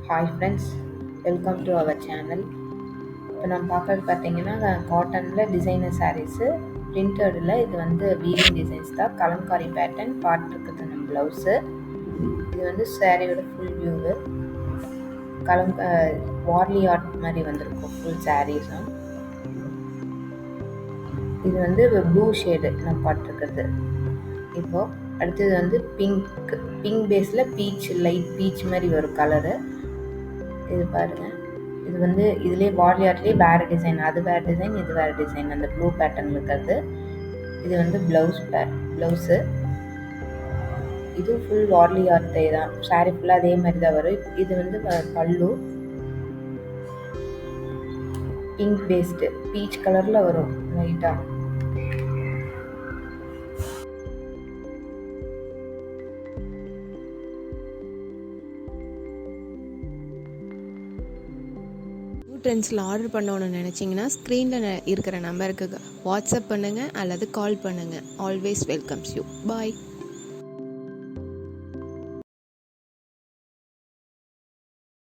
Hi friends, welcome to our channel. இப்போ நம்ம பார்க்கறது பார்த்தீங்கன்னா காட்டனில் டிசைனர் சாரீஸு பிரிண்டடில். இது வந்து வீவிங் டிசைன்ஸ் தான். கலம்காரி பேட்டர்ன் பார்ட் இருக்குது நம்ம ப்ளவுஸு. இது வந்து சாரியோட ஃபுல் வியூவு. கலம் வார்லி ஆர்ட் மாதிரி வந்திருக்கும் ஃபுல் சாரீஸும். இது வந்து ப்ளூ ஷேடு நம்ம பார்த்துருக்குறது. இப்போது அடுத்தது வந்து பிங்க் பேஸில் பீச், லைட் பீச் மாதிரி வரும் கலரு. இது பாருங்கள், இது வந்து இதுலேயே வார்லி ஆர்ட்லேயே வேறு டிசைன், அது வேறு டிசைன், இது வேறு டிசைன். அந்த ப்ளூ பேட்டர்ன் இருக்கிறது இது வந்து ப்ளவுஸு. இது ஃபுல் வார்லி ஆர்ட்டே தான். சாரீ ஃபுல்லாக அதே மாதிரி தான் வரும். இது வந்து பல்லு பிங்க் பேஸ்டு பீச் கலரில் வரும் லைட்டாக. ட்ரெண்ட்ஸில் ஆர்டர் பண்ணணும்னு நினச்சிங்கன்னா ஸ்க்ரீனில் இருக்கிற நம்பருக்கு வாட்ஸ்அப் பண்ணுங்கள் அல்லது கால் பண்ணுங்கள். Always welcomes you. பாய்.